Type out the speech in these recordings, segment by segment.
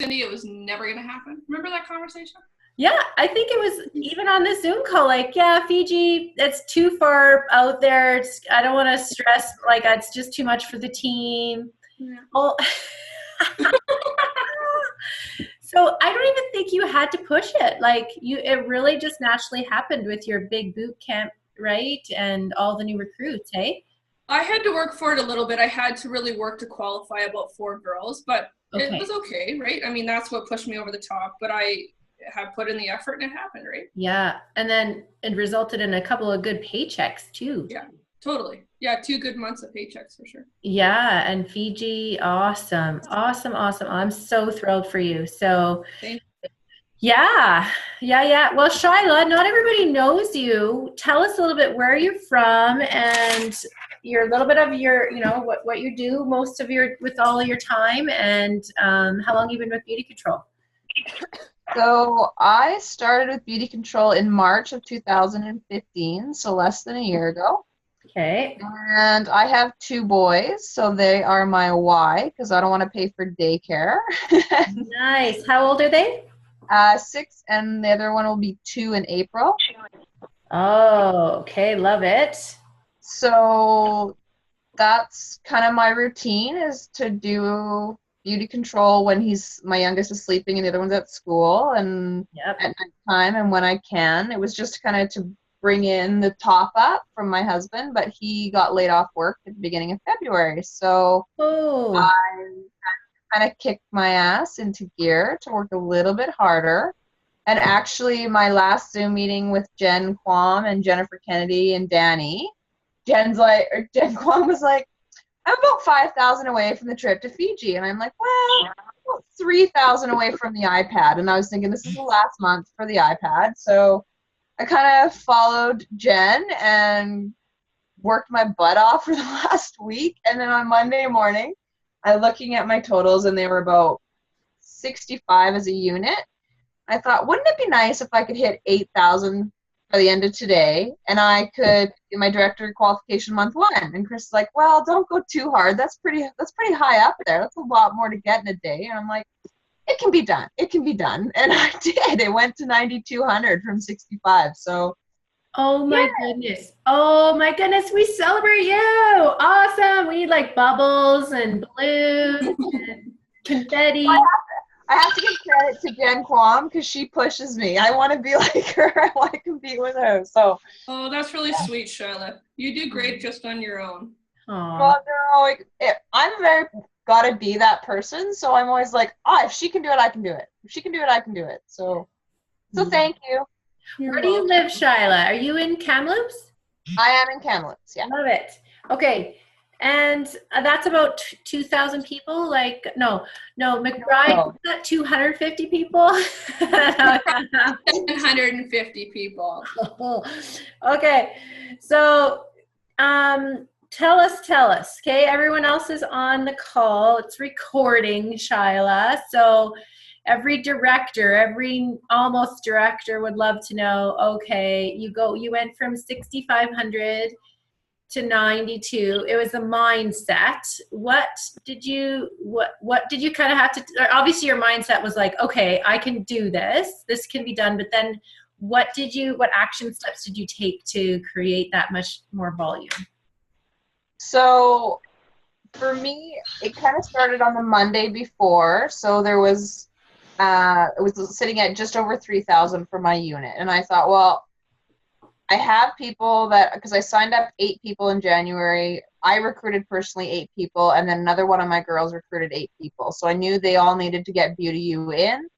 Cindy, it was never going to happen. Remember that conversation? Yeah, I think it was even on the Zoom call, like, yeah, Fiji, it's too far out there. I don't want to stress, like, it's just too much for the team. Yeah. Oh, so I don't even think you had to push it. Like, it really just naturally happened with your big boot camp, right? And all the new recruits, hey? I had to work for it a little bit. I had to really work to qualify about 4 girls, but it Okay. was okay, right? I mean, that's what pushed me over the top, but I have put in the effort and it happened, right? Yeah. And then it resulted in a couple of good paychecks too. Yeah, totally. Yeah, 2 good months of paychecks for sure. Yeah. And Fiji, awesome. Awesome. Awesome. I'm so thrilled for you. So, Thank yeah. Yeah. Yeah. Well, Shyla, not everybody knows you. Tell us a little bit where you're from and your little bit of your, what you do most of your, with all your time and how long you've been with Beauty Control. So I started with Beauty Control in March of 2015, so less than a year ago. Okay. And I have 2 boys, so they are my why, because I don't want to pay for daycare. Nice. How old are they? 6, and the other one will be 2 in April. Oh, okay. Love it. So that's kind of my routine, is to do Beauty Control when my youngest is sleeping and the other one's at school, and Yep. at nighttime and when I can. It was just kind of to bring in the top up from my husband, but he got laid off work at the beginning of February. So Oh, I kind of kicked my ass into gear to work a little bit harder. And actually, my last Zoom meeting with Jen Kwam and Jennifer Kennedy and Danny, Jen Kwam was like, I'm about 5,000 away from the trip to Fiji. And I'm like, well, I'm about 3,000 away from the iPad. And I was thinking, this is the last month for the iPad. So I kind of followed Jen and worked my butt off for the last week. And then on Monday morning, I'm looking at my totals, and they were about 65 as a unit. I thought, wouldn't it be nice if I could hit 8,000 by the end of today, and I could get my director qualification month 1? And Chris is like, well, don't go too hard. That's pretty high up there. That's a lot more to get in a day. And I'm like, it can be done. It can be done. And I did. It went to 9,200 from 65. So oh my goodness. Oh my goodness. We celebrate you. Awesome. We need like bubbles and balloons and confetti. I have to give credit to Jen Kwam because she pushes me. I want to be like her. I want to compete with her. So. Oh, that's really sweet, Charlotte. You do great just on your own. Aww. Well, no, I'm very gotta be that person. So I'm always like, if she can do it, I can do it. If she can do it, I can do it. So thank you. Where do you live, Shyla? Are you in Kamloops? I am in Kamloops. Yeah. Love it. Okay. And that's about 2,000 people. Like, no, McBride, is that 250 people? 750 people. Okay. So, tell us. Okay. Everyone else is on the call. It's recording, Shyla. So every director, every almost director would love to know, okay, you went from 6,500 to 92. It was a mindset. What did you kind of have to, obviously your mindset was like, okay, I can do this. This can be done. But then what action steps did you take to create that much more volume? So for me, it kind of started on the Monday before. So there was, it was sitting at just over 3,000 for my unit. And I thought, well, I have people because I signed up 8 people in January. I recruited personally 8 people, and then another one of my girls recruited 8 people. So I knew they all needed to get Beauty U in,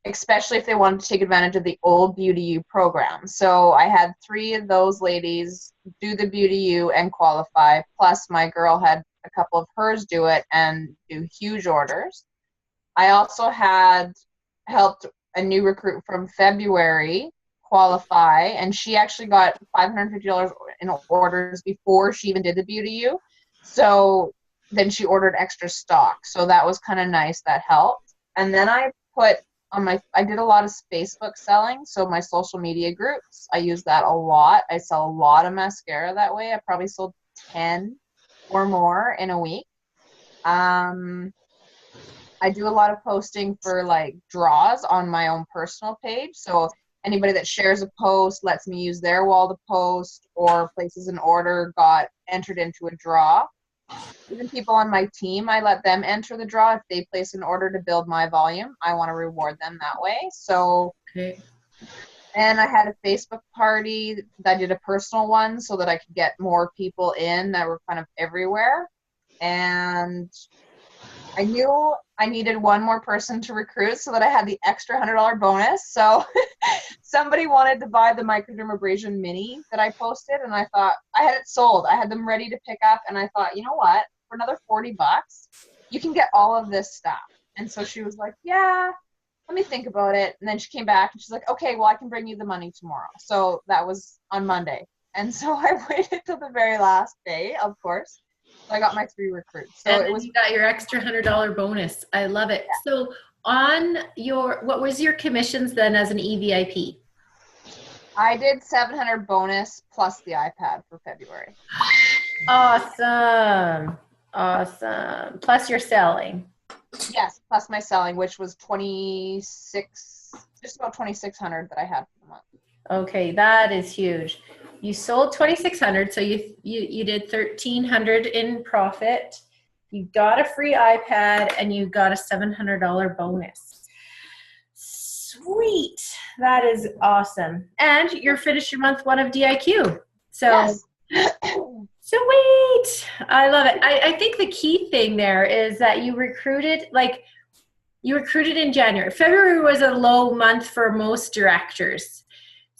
especially if they wanted to take advantage of the old Beauty U program. So I had 3 of those ladies do the Beauty U and qualify, plus my girl had a couple of hers do it and do huge orders. I also had helped a new recruit from February qualify, and she actually got $550 in orders before she even did the Beauty U. So then she ordered extra stock. So that was kind of nice. That helped. And then I did a lot of Facebook selling. So my social media groups, I use that a lot. I sell a lot of mascara that way. I probably sold 10 or more in a week. I do a lot of posting for like draws on my own personal page. So anybody that shares a post, lets me use their wall to post, or places an order, got entered into a draw. Even people on my team, I let them enter the draw. If they place an order to build my volume, I want to reward them that way. So, Okay. and I had a Facebook party that I did a personal one so that I could get more people in that were kind of everywhere. And I knew I needed one more person to recruit so that I had the extra $100 bonus. So somebody wanted to buy the microdermabrasion mini that I posted, and I thought I had it sold. I had them ready to pick up, and I thought, you know what? For another $40, you can get all of this stuff. And so she was like, yeah, let me think about it. And then she came back and she's like, okay, well, I can bring you the money tomorrow. So that was on Monday. And so I waited till the very last day, of course. So I got my 3 recruits. So And it was, you got your extra $100 bonus. I love it. Yeah. So on your, what was your commissions then as an EVIP? I did 700 bonus plus the iPad for February. Awesome. Awesome. Plus you're selling. Yes, plus my selling, which was 26, just about 2,600 that I had for the month. Okay, that is huge. You sold 2,600, so you did 1,300 in profit. You got a free iPad and you got a $700 bonus. Sweet. That is awesome. And you're finished your month 1 of DIQ. So Yes. sweet. I love it. I think the key thing there is that you recruited in January. February was a low month for most directors.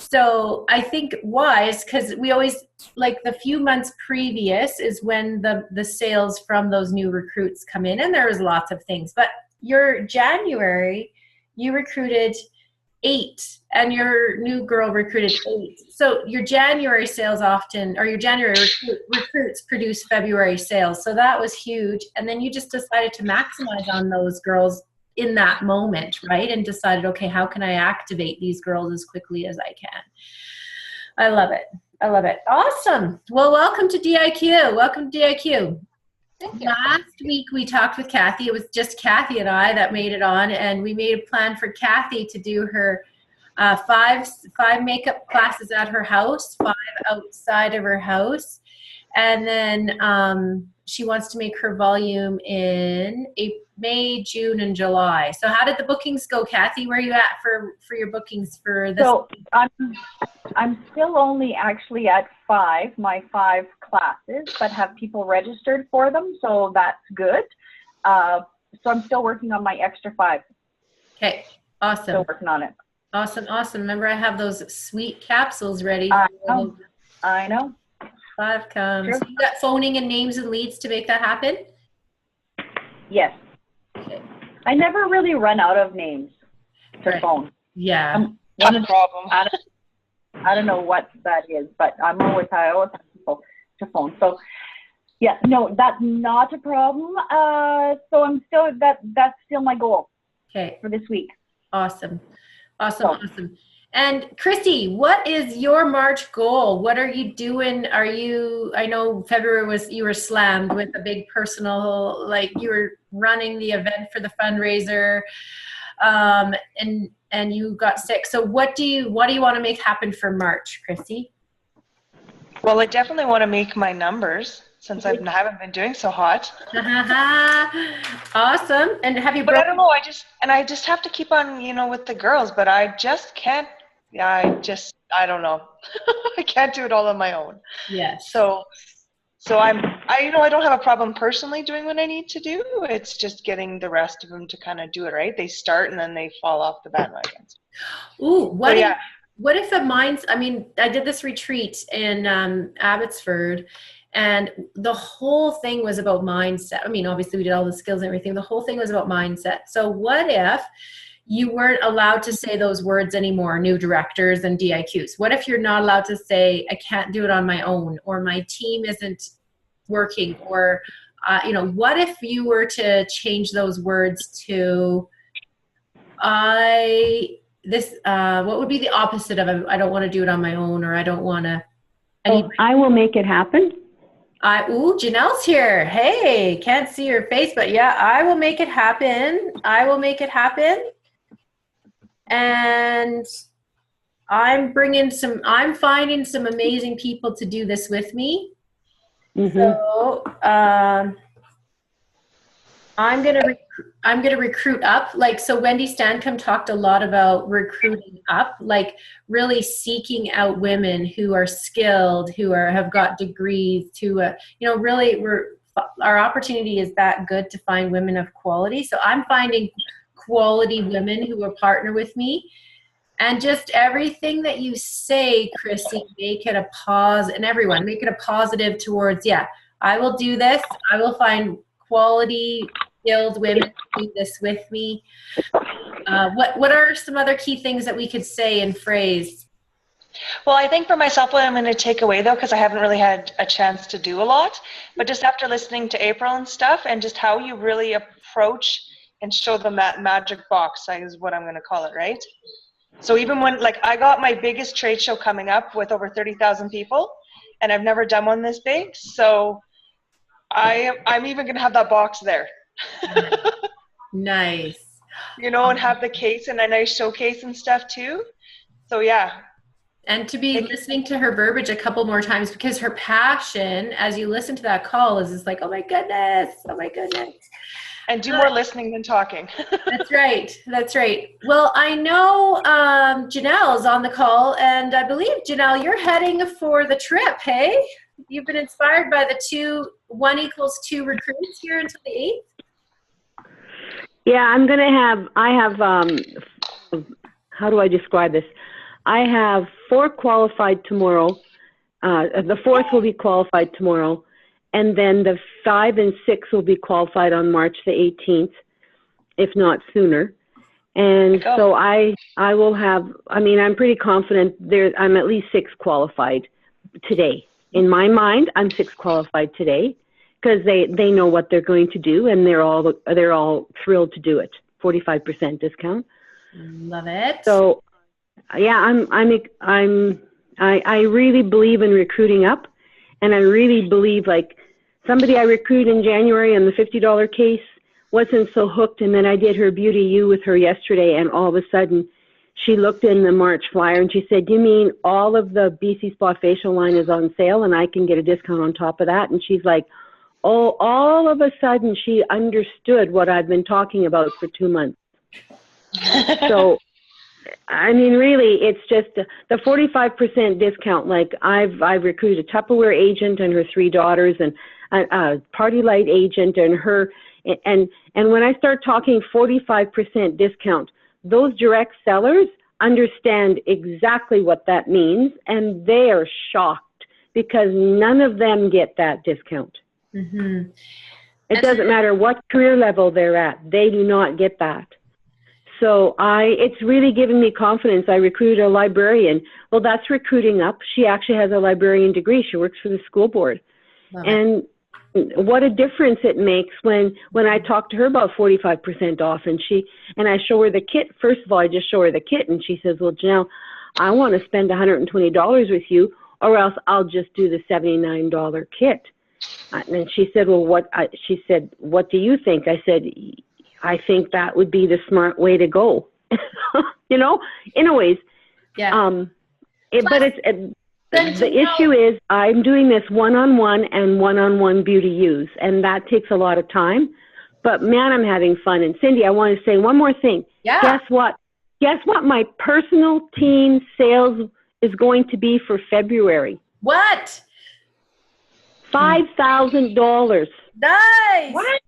So I think why is because we always, like the few months previous is when the sales from those new recruits come in, and there was lots of things. But your January, you recruited 8 and your new girl recruited 8. So your January sales often, or your January recruits produce February sales. So that was huge. And then you just decided to maximize on those girls in that moment, right? And decided, okay, how can I activate these girls as quickly as I can? I love it. I love it. Awesome. Well, welcome to DIQ. Welcome to DIQ. Thank you. Last week we talked with Kathy. It was just Kathy and I that made it on, and we made a plan for Kathy to do her 5 makeup classes at her house, 5 outside of her house, and then she wants to make her volume in May, June, and July. So how did the bookings go, Kathy? Where are you at for your bookings for this? So I'm still only actually at 5, my 5 classes, but have people registered for them, so that's good. So I'm still working on my extra 5. Okay, awesome. Still working on it. Awesome, awesome. Remember, I have those sweet capsules ready. I know. 5 comes. Sure. You got phoning and names and leads to make that happen? Yes. Okay. I never really run out of names to Right. phone. Yeah. One of the problem. I don't know what that is, but I always have people to phone. So yeah, no, that's not a problem. So I'm still that's still my goal Okay. for this week. Awesome. Awesome. And Christy, what is your March goal? What are you doing? I know February you were slammed with a big personal, like you were running the event for the fundraiser, and you got sick. So what do you want to make happen for March, Christy? Well, I definitely want to make my numbers since I haven't been doing so hot. Awesome. And have you? But I don't know. I just have to keep on, with the girls. But I just can't. I don't know. I can't do it all on my own. Yes. So I don't have a problem personally doing what I need to do. It's just getting the rest of them to kind of do it right. They start and then they fall off the bandwagon. Ooh, what if I did this retreat in Abbotsford, and the whole thing was about mindset. I mean, obviously we did all the skills and everything. The whole thing was about mindset. So what if you weren't allowed to say those words anymore, new directors and DIQs? What if you're not allowed to say, I can't do it on my own, or my team isn't working, or, what if you were to change those words to, what would be the opposite of, I don't want to do it on my own, or I don't want to. I will make it happen. Janelle's here. Hey, can't see your face, but yeah, I will make it happen. I will make it happen. And I'm finding some amazing people to do this with me. Mm-hmm. So I'm gonna recruit up. Like, so Wendy Stancombe talked a lot about recruiting up, like really seeking out women who are skilled, who have got degrees, really our opportunity is that good to find women of quality. So I'm finding quality women who will partner with me. And just everything that you say, Chrissy, make it a pause, and everyone, make it a positive towards, I will do this. I will find quality, skilled women to do this with me. What are some other key things that we could say and phrase? Well, I think for myself, what I'm going to take away, though, because I haven't really had a chance to do a lot, but just after listening to April and stuff, and just how you really approach and show them that magic box, is what I'm going to call it, right? So even when, like, I got my biggest trade show coming up with over 30,000 people, and I've never done one this big, so I'm even going to have that box there. Nice. And have the case and a nice showcase and stuff too. So yeah. And to be listening to her verbiage a couple more times, because her passion, as you listen to that call, is just like, oh my goodness. And do more listening than talking. That's right. That's right. Well, I know Janelle is on the call, and I believe, Janelle, you're heading for the trip, hey? You've been inspired by the 1=2 recruits here until the 8th? Yeah, I have, how do I describe this? I have 4 qualified tomorrow. The 4th will be qualified tomorrow. And then the 5 and 6 will be qualified on March the 18th, if not sooner. And so I will have, I'm pretty confident I'm at least 6 qualified today. In my mind, I'm 6 qualified today because they know what they're going to do, and they're all thrilled to do it. 45% discount. Love it. So yeah, I really believe in recruiting up. And I really believe, like, somebody I recruited in January on the $50 case wasn't so hooked, and then I did her Beauty U with her yesterday, and all of a sudden she looked in the March flyer and she said, you mean all of the BC Spa facial line is on sale and I can get a discount on top of that? And she's like, oh, all of a sudden she understood what I've been talking about for 2 months. So really, it's just the 45% discount. Like, I've recruited a Tupperware agent and her 3 daughters, and a Party Light agent and her, and when I start talking 45% discount, those direct sellers understand exactly what that means, and they are shocked because none of them get that discount. Mm-hmm. It doesn't matter what career level they're at, they do not get that. So it's really given me confidence. I recruited a librarian. Well, that's recruiting up. She actually has a librarian degree. She works for the school board. And what a difference it makes when I talk to her about 45% off, and I show her the kit. First of all, I just show her the kit, and she says, well, Janelle, I want to spend $120 with you, or else I'll just do the $79 kit. And she said, well, what do you think? I said, I think that would be the smart way to go. In a ways. Yeah. The issue is I'm doing this one-on-one and one-on-one beauty use, and that takes a lot of time. But man, I'm having fun. And Cindy, I want to say one more thing. Yeah. Guess what? My personal team sales is going to be for February. What? $5,000. Nice. What?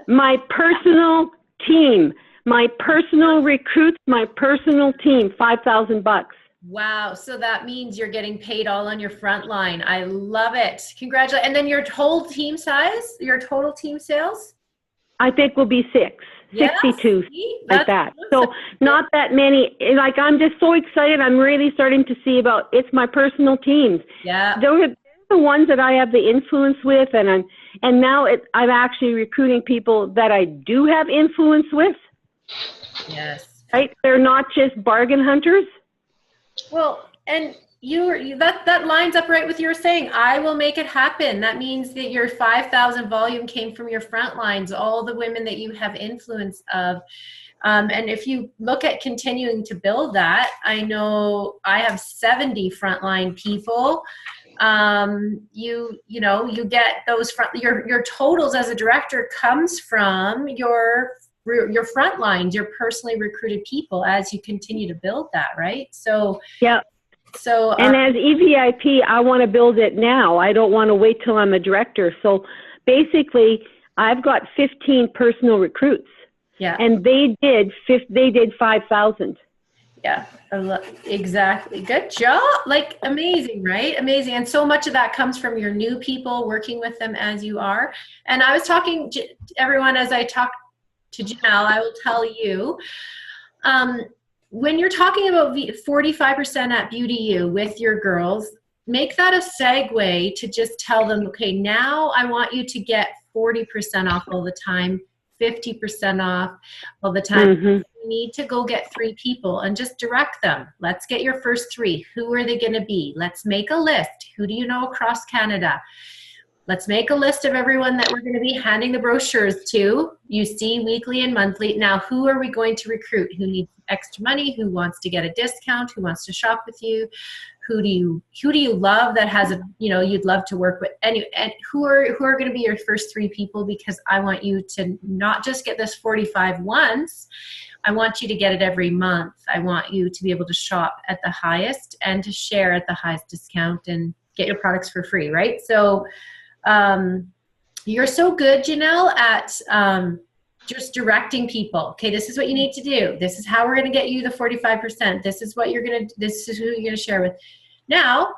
My personal team, my personal recruits, my personal team, $5,000. Wow. So that means you're getting paid all on your front line. I love it. Congratulations. And then your total team size, your total team sales? I think will be 62, like that. So not that many. Like, I'm just so excited. I'm really starting to see it's my personal teams. Yeah. Those are the ones that I have the influence with, and now I'm actually recruiting people that I do have influence with. Yes. Right? They're not just bargain hunters. Well, and that lines up right with you were saying. I will make it happen. That means that your 5,000 volume came from your front lines, all the women that you have influence of. And if you look at continuing to build that, I know I have 70 frontline people. You get those your totals as a director comes from your front lines, your personally recruited people as you continue to build that, right? So yeah. So and as EVIP, I want to build it now. I don't want to wait till I'm a director. So basically, I've got 15 personal recruits. Yeah. And they did 5,000. Yeah, exactly. Good job. Like, amazing, right? Amazing. And so much of that comes from your new people, working with them as you are. And I was talking to everyone as I talked to Janelle, I will tell you, when you're talking about 45% at Beauty U with your girls, make that a segue to just tell them, okay, now I want you to get 40% off all the time, 50% off all the time. Mm-hmm. You need to go get 3 people and just direct them. Let's get your first 3. Who are they going to be? Let's make a list. Who do you know across Canada? Let's make a list of everyone that we're going to be handing the brochures to. You see weekly and monthly. Now, who are we going to recruit? Who needs extra money? Who wants to get a discount? Who wants to shop with you? Who do you love that has a, you'd love to work with? And who are going to be your first 3 people? Because I want you to not just get this 45 once. I want you to get it every month. I want you to be able to shop at the highest and to share at the highest discount and get your products for free, right? So you're so good, Janelle, at just directing people. Okay, this is what you need to do. This is how we're going to get you the 45%. This is who you're going to share with. Now,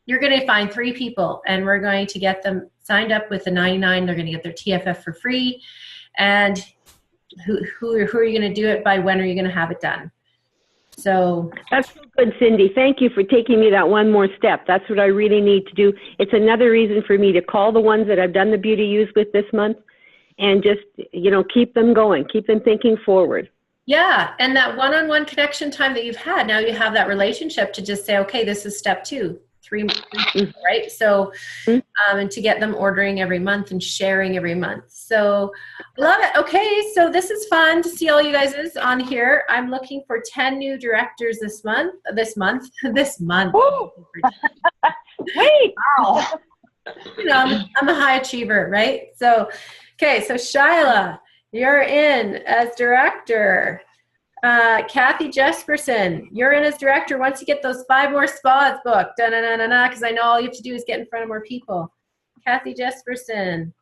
you're going to find 3 people, and we're going to get them signed up with the 99. They're going to get their TFF for free. And who are you going to do it by? When are you going to have it done? So that's so good, Cindy. Thank you for taking me that one more step. That's what I really need to do. It's another reason for me to call the ones that I've done the Beauty Use with this month and just, keep them going, keep them thinking forward. Yeah, and that one-on-one connection time that you've had, now you have that relationship to just say, okay, this is step 2, 3 right? So, and to get them ordering every month and sharing every month. So, I love it. Okay, so this is fun to see all you guys is on here. I'm looking for 10 new directors this month. Woo! Wait! Wow. I'm a high achiever, right? So, okay, so Shyla, you're in as director. Kathy Jesperson, you're in as director once you get those 5 more spots booked. Because I know all you have to do is get in front of more people. Kathy Jesperson.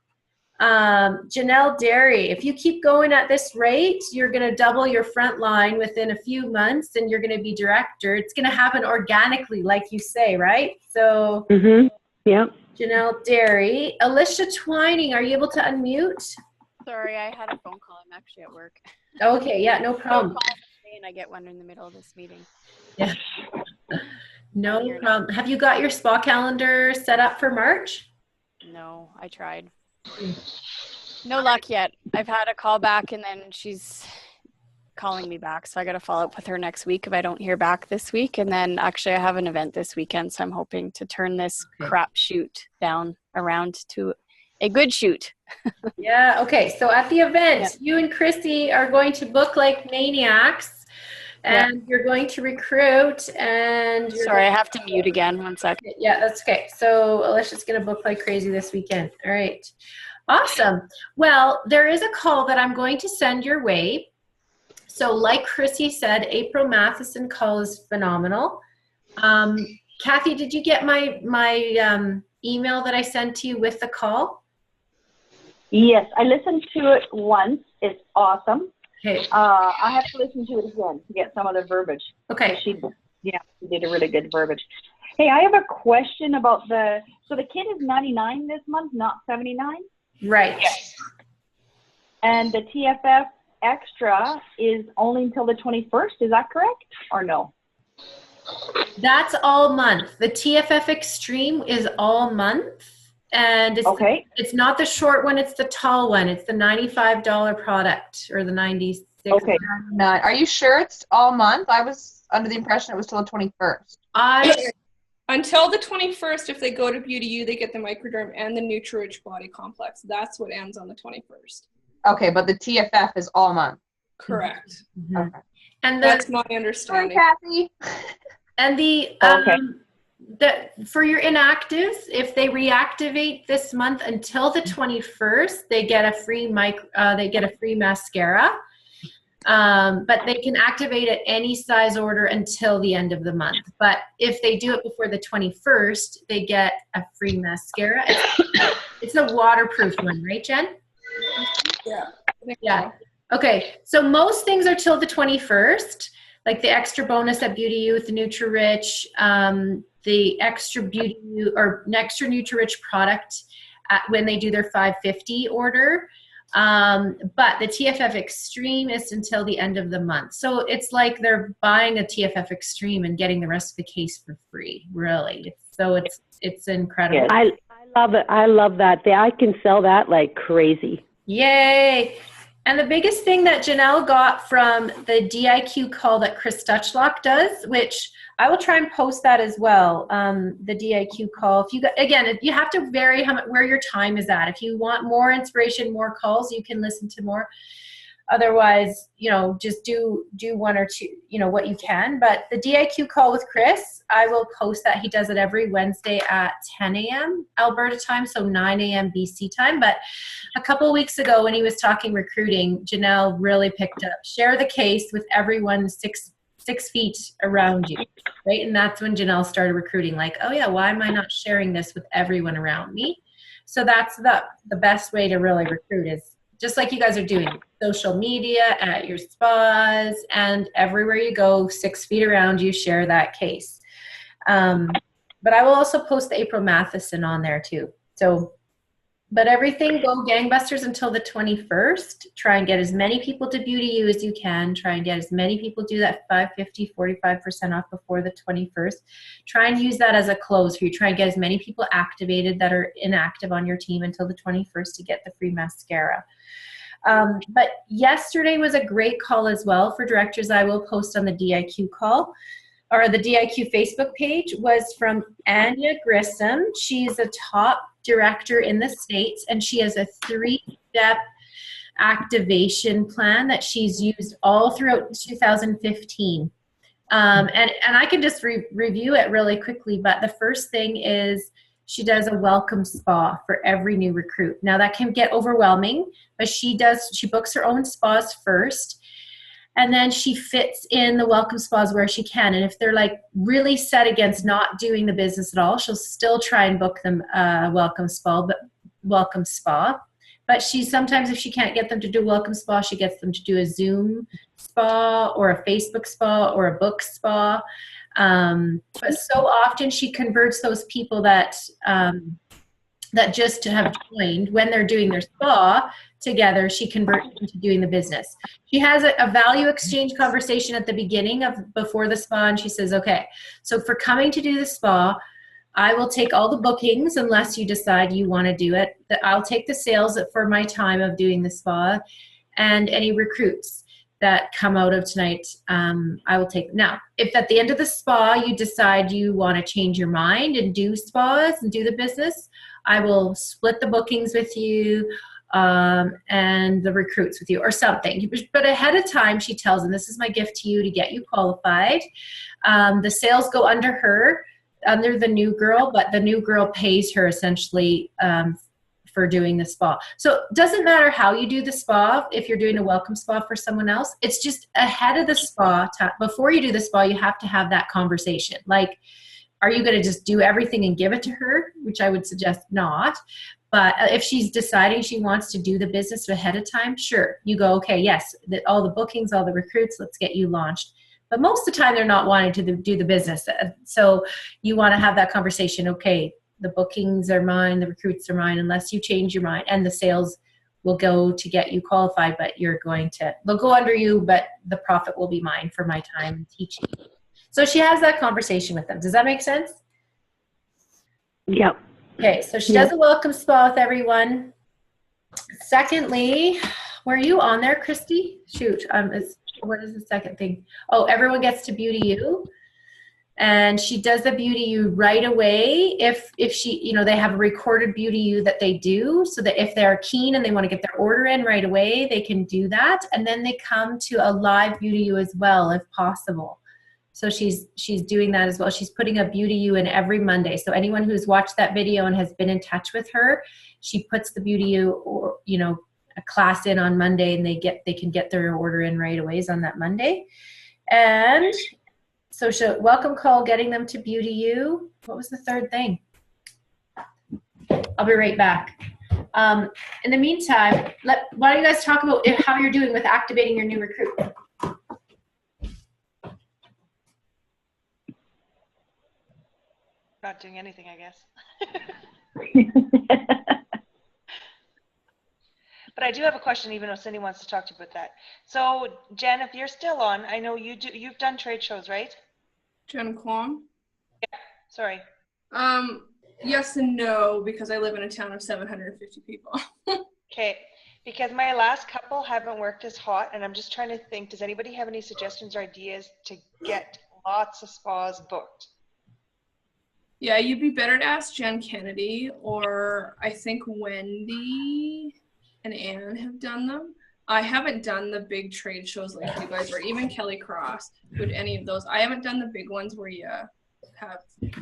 Janelle Derry, if you keep going at this rate, you're going to double your front line within a few months and you're going to be director. It's going to happen organically, like you say, right? So, yeah. Janelle Derry. Alicia Twining, are you able to unmute? Sorry, I had a phone call. I'm actually at work. Okay, yeah, no problem. And I get one in the middle of this meeting. Yeah. No problem. Have you got your spa calendar set up for March? No, I tried. No luck yet. I've had a call back and then she's calling me back. So I got to follow up with her next week if I don't hear back this week. And then actually I have an event this weekend. So I'm hoping to turn this crap shoot down around to a good shoot. Yeah. Okay. So at the event, you and Chrissy are going to book like maniacs and you're going to recruit and sorry, I have to mute again. 1 second. Yeah, that's okay. So Alicia's going to book like crazy this weekend. All right. Awesome. Well, there is a call that I'm going to send your way. So like Chrissy said, April Matheson call is phenomenal. Kathy, did you get my email that I sent to you with the call? Yes, I listened to it once. It's awesome. Okay. I have to listen to it again to get some of the verbiage. Okay. She did a really good verbiage. Hey, I have a question about so the kit is 99 this month, not 79? Right. Yes. And the TFF extra is only until the 21st, is that correct or no? That's all month. The TFF Extreme is all month. And it's not the short one, it's the tall one. It's the $95 product or the $96. Okay. Are you sure it's all month? I was under the impression it was till the 21st. Until the 21st, if they go to Beauty U, they get the Microderm and the Nutri-Rich Body Complex. That's what ends on the 21st. Okay, but the TFF is all month. Correct. Mhm. Okay. And That's my Sorry, understanding. Kathy. And the Okay. for your inactives, if they reactivate this month until the 21st, they get a free mascara. But they can activate at any size order until the end of the month. But if they do it before the 21st, they get a free mascara. It's a waterproof one, right, Jen? Yeah. I think Yeah. so. Okay, so most things are till the 21st, like the extra bonus at Beauty U with the Nutri-Rich, the extra Beauty U or extra Nutri-Rich product when they do their 550 order. But the TFF Extreme is until the end of the month. So it's like they're buying a TFF Extreme and getting the rest of the case for free, really. So it's incredible. Yes. I love it. I love that. I can sell that like crazy. Yay! And the biggest thing that Janelle got from the DIQ call that Chris Dutchlock does, which I will try and post that as well, the DIQ call. If you you have to vary where your time is at. If you want more inspiration, more calls, you can listen to more. Otherwise, just do one or two, what you can. But the DIQ call with Chris, I will post that. He does it every Wednesday at 10 a.m. Alberta time, so 9 a.m. BC time. But a couple of weeks ago when he was talking recruiting, Janelle really picked up, share the case with everyone six feet around you, right? And that's when Janelle started recruiting, like, oh yeah, why am I not sharing this with everyone around me? So that's the best way to really recruit is just like you guys are doing, social media, at your spas, and everywhere you go, 6 feet around you, share that case. But I will also post the April Matheson on there too. So, but everything go gangbusters until the 21st. Try and get as many people to Beauty U as you can. Try and get as many people do that 550, 45% off before the 21st. Try and use that as a close for you. Try and get as many people activated that are inactive on your team until the 21st to get the free mascara. But yesterday was a great call as well for directors. I will post on the DIQ call or the DIQ Facebook page, was from Anya Grissom. She's a top director in the States, and she has a 3-step activation plan that she's used all throughout 2015. And I can just review it really quickly, but the first thing is she does a welcome spa for every new recruit. Now that can get overwhelming, but she books her own spas first, and then she fits in the welcome spas where she can. And if they're like really set against not doing the business at all, she'll still try and book them a welcome spa. But she sometimes, if she can't get them to do a welcome spa, she gets them to do a Zoom spa or a Facebook spa or a book spa. But so often she converts those people that just have joined when they're doing their spa together, she converts them to doing the business. She has a value exchange conversation at the beginning before the spa, and she says, okay, so for coming to do the spa, I will take all the bookings unless you decide you want to do it. I'll take the sales for my time of doing the spa, and any recruits that come out of tonight, I will take. Now, if at the end of the spa you decide you want to change your mind and do spas and do the business, I will split the bookings with you and the recruits with you or something. But ahead of time, she tells them, this is my gift to you to get you qualified. The sales go under her, under the new girl, but the new girl pays her essentially for doing the spa. So it doesn't matter how you do the spa. If you're doing a welcome spa for someone else, it's just ahead of the spa, before you do the spa, you have to have that conversation. Like, are you going to just do everything and give it to her? Which I would suggest not. But if she's deciding she wants to do the business ahead of time, sure, you go, okay, yes, all the bookings, all the recruits, let's get you launched. But most of the time they're not wanting to do the business. So you want to have that conversation, okay, the bookings are mine, the recruits are mine, unless you change your mind, and the sales will go to get you qualified, but they'll go under you, but the profit will be mine for my time teaching. So she has that conversation with them. Does that make sense? Yep. Okay, so she does a welcome spa with everyone. Secondly, were you on there, Christy? Shoot, what is the second thing? Oh, everyone gets to Beauty U. And she does the Beauty U right away if she, you know, they have a recorded Beauty U that they do, so that if they're keen and they want to get their order in right away, they can do that. And then they come to a live Beauty U as well, if possible. So she's doing that as well. She's putting a Beauty U in every Monday. So anyone who's watched that video and has been in touch with her, she puts the Beauty U, or, you know, a class in on Monday, and they can get their order in right away on that Monday. And so welcome call, getting them to Beauty U. What was the third thing? I'll be right back. In the meantime, why don't you guys talk about how you're doing with activating your new recruit? Not doing anything, I guess. But I do have a question, even though Cindy wants to talk to you about that. So, Jen, if you're still on, I know you've done trade shows, right? Jen Kwong? Yeah, sorry. Yes and no, because I live in a town of 750 people. Okay, because my last couple haven't worked as hot, and I'm just trying to think, does anybody have any suggestions or ideas to get lots of spas booked? Yeah, you'd be better to ask Jen Kennedy, or I think Wendy and Anne have done them. I haven't done the big trade shows like you guys, or even Kelly Cross, with any of those. I haven't done the big ones where you have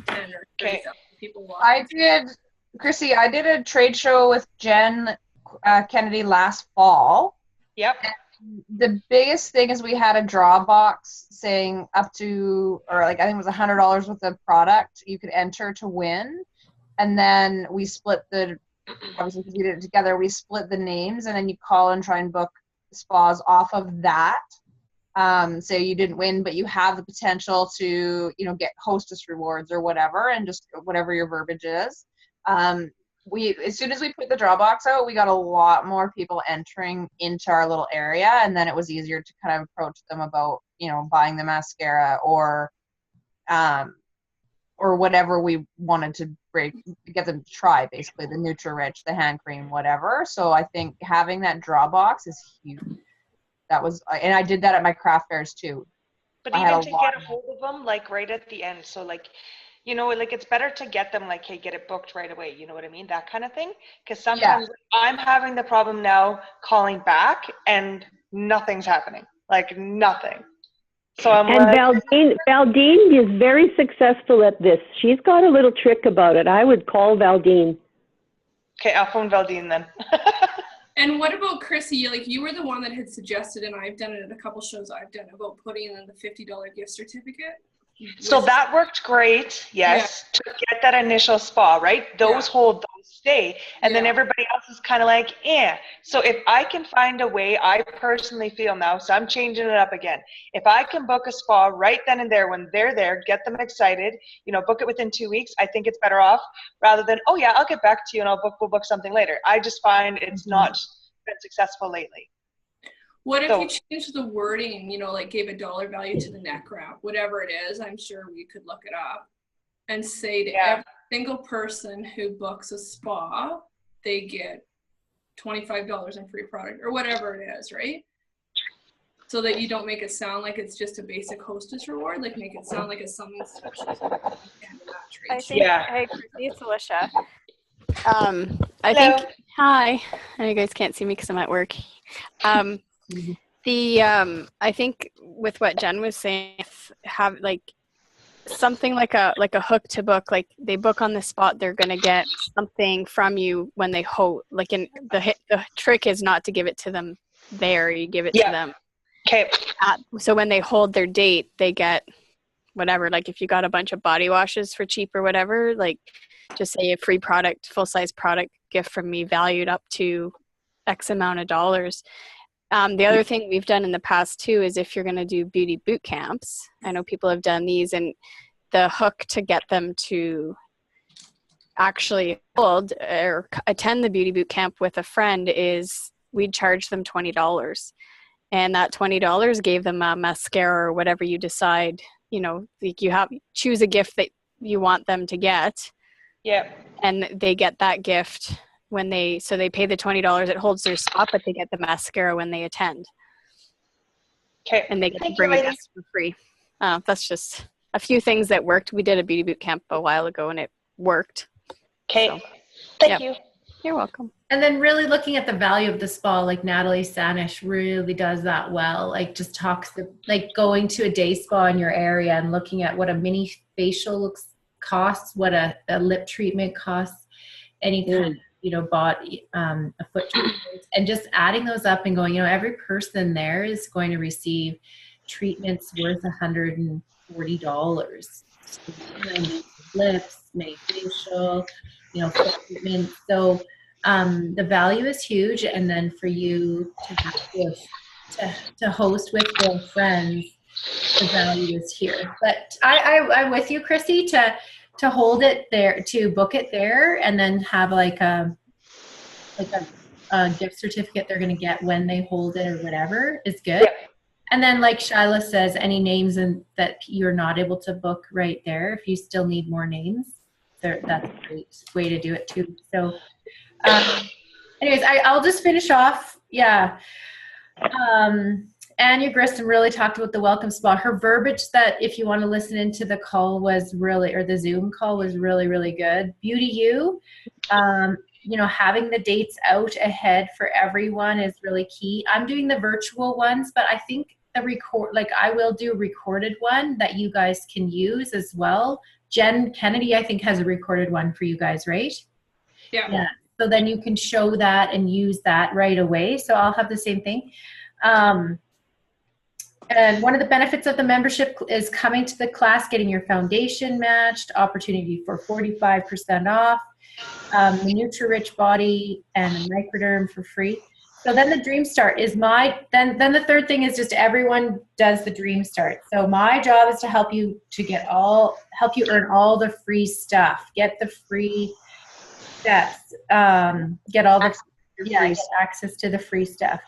10 or 30,000 people watch. Chrissy, I did a trade show with Jen Kennedy last fall. Yep. The biggest thing is we had a draw box saying up to, or like I think it was $100 worth of product you could enter to win. And then we split obviously because we did it together, we split the names, and then you call and try and book spas off of that. So you didn't win, but you have the potential to, you know, get hostess rewards or whatever, and just whatever your verbiage is. As soon as we put the draw box out, we got a lot more people entering into our little area, and then it was easier to kind of approach them about, you know, buying the mascara or whatever we wanted to get them to try, basically the Nutri-Rich, the hand cream, whatever. So I think having that draw box is huge. That was, and I did that at my craft fairs too. But even to get a hold of them, like right at the end, so like, you know, like it's better to get them like, hey, get it booked right away. You know what I mean? That kind of thing. Because sometimes I'm having the problem now calling back and nothing's happening. Like nothing. So I'm Valdine is very successful at this. She's got a little trick about it. I would call Valdine. Okay, I'll phone Valdine then. And what about Chrissy? Like, you were the one that had suggested, and I've done it at a couple shows I've done, about putting in the $50 gift certificate. So that worked great, yes, to get that initial spa, right? Those hold, those stay. And then everybody else is kind of like, eh. So if I can find a way, I personally feel now, so I'm changing it up again. If I can book a spa right then and there when they're there, get them excited, you know, book it within 2 weeks, I think it's better off rather than, oh yeah, I'll get back to you and we'll book something later. I just find it's not been successful lately. What if you changed the wording, you know, like gave a dollar value to the neck wrap, whatever it is, I'm sure we could look it up, and say to every single person who books a spa, they get $25 in free product or whatever it is, right? So that you don't make it sound like it's just a basic hostess reward, like make it sound like it's something special. I think, hey, Chrissy, it's Alicia. I think, hi, and you guys can't see me because I'm at work. I think with what Jen was saying, have like something like a hook to book, like they book on the spot, they're gonna get something from you when they like in the trick is not to give it to them there, you give it to them. Okay. So when they hold their date, they get whatever, like if you got a bunch of body washes for cheap or whatever, like just say a free product, full size product gift from me valued up to X amount of dollars. The other thing we've done in the past too is if you're going to do beauty boot camps, I know people have done these, and the hook to get them to actually hold or attend the beauty boot camp with a friend is we'd charge them $20. And that $20 gave them a mascara or whatever you decide, you know, like choose a gift that you want them to get. Yeah. And they get that gift when they pay the $20, it holds their spot, but they get the mascara when they attend. Okay. And they get to bring it for free. That's just a few things that worked. We did a beauty boot camp a while ago and it worked. Okay. So, Thank you. You're welcome. And then really looking at the value of the spa, like Natalie Sanish really does that well. Like just talks like going to a day spa in your area and looking at what a mini facial costs, what a lip treatment costs, any kind of, body, a foot treatment, and just adding those up and going, every person there is going to receive treatments worth $140. Lips, mini facial, foot treatment. So the value is huge, and then for you to have to host with your friends, the value is here. But I'm with you, Chrissy, to hold it there, to book it there, and then have like a gift certificate they're going to get when they hold it or whatever is good. Yeah. And then like Shyla says, any names that you're not able to book right there, if you still need more names, that's a great way to do it too. So anyways, I'll just finish off. Yeah. Anya Grissom really talked about the welcome spa. Her verbiage that if you want to listen into the call was really, or the Zoom call was really, really good. Beauty U, having the dates out ahead for everyone is really key. I'm doing the virtual ones, but I think I will do a recorded one that you guys can use as well. Jen Kennedy, I think, has a recorded one for you guys, right? Yeah. So then you can show that and use that right away. So I'll have the same thing. And one of the benefits of the membership is coming to the class, getting your foundation matched, opportunity for 45% off, the Nutri-Rich Body and the Microderm for free. So then the Dream Start is then the third thing is just everyone does the Dream Start. So my job is to help you earn all the free stuff, get the free steps, get all the get access to the free stuff.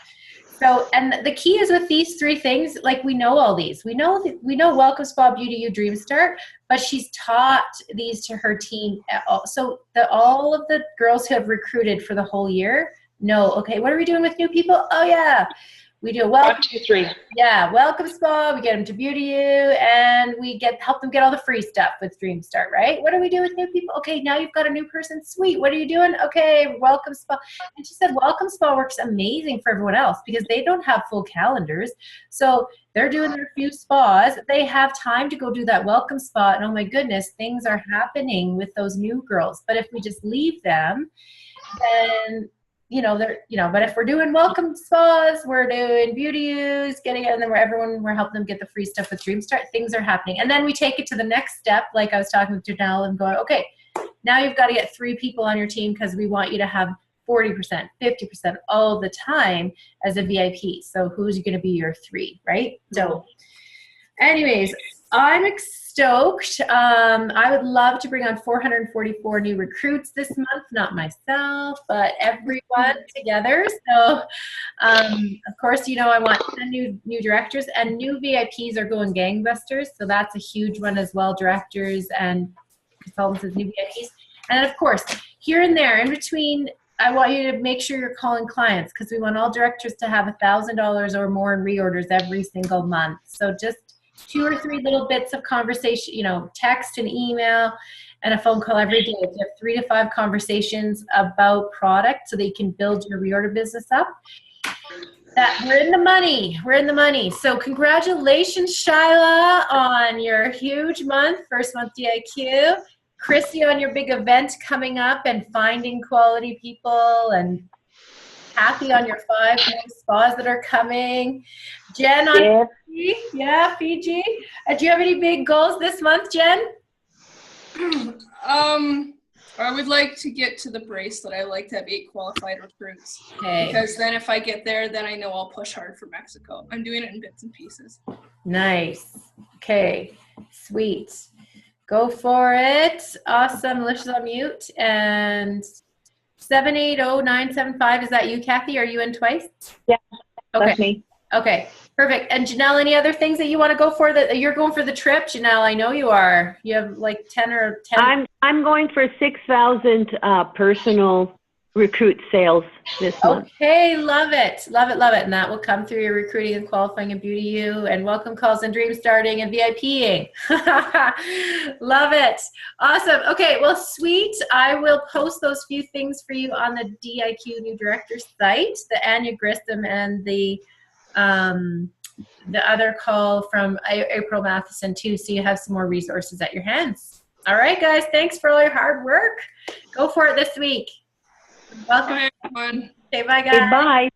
So, and the key is with these three things, like we know all these. We know Welcome Spa, Beauty U, Dream Start, but she's taught these to her team. So all of the girls who have recruited for the whole year know, okay, what are we doing with new people? Oh yeah, we do a welcome. 1, 2, 3. Yeah, Welcome Spa, we get them to Beauty U, and we help them get all the free stuff with Dream Start, right? What do we do with new people? Okay, now you've got a new person. Sweet. What are you doing? Okay, Welcome Spa. And she said Welcome Spa works amazing for everyone else because they don't have full calendars. So they're doing their few spas. They have time to go do that Welcome Spa, and oh my goodness, things are happening with those new girls. But if we just leave them, then but if we're doing welcome spas, we're doing beauty use, and then we're helping them get the free stuff with Dream Start, things are happening. And then we take it to the next step, like I was talking with Janelle and going, okay, now you've got to get 3 people on your team because we want you to have 40%, 50% all the time as a VIP. So who's going to be your 3, right? So anyways, I'm stoked. I would love to bring on 444 new recruits this month, not myself, but everyone together. So, of course, I want 10 new directors, and new VIPs are going gangbusters. So that's a huge one as well, directors and consultants as new VIPs. And then, of course, here and there in between, I want you to make sure you're calling clients because we want all directors to have $1,000 or more in reorders every single month. So just 2 or 3 little bits of conversation, text and email and a phone call every day. If you have 3 to 5 conversations about product so that you can build your reorder business up, that we're in the money. We're in the money. So congratulations, Shyla, on your huge month, first month DIQ. Chrissy, on your big event coming up and finding quality people, and Kathy on your 5 more spas that are coming. Jen on Fiji. Yeah, Fiji. Do you have any big goals this month, Jen? I would like to get to the bracelet. I like to have 8 qualified recruits. Okay. Because then if I get there, then I know I'll push hard for Mexico. I'm doing it in bits and pieces. Nice. Okay. Sweet. Go for it. Awesome. Alicia's on mute. And 780975, is that you, Kathy? Are you in twice? Yeah, okay. That's me. Okay, perfect. And Janelle, any other things that you want to go for? That you're going for the trip, Janelle? I know you are. You have like 10 or 10. I'm going for 6,000 personal recruit sales this month. Okay, love it. Love it, love it. And that will come through your recruiting and qualifying and beauty you and welcome calls and dream starting and VIPing. Love it. Awesome. Okay, well, sweet. I will post those few things for you on the DIQ new director site, the Anya Grissom and the other call from April Matheson too, so you have some more resources at your hands. All right, guys, thanks for all your hard work. Go for it this week. Welcome. Bye, everyone. Okay, bye, guys. Bye.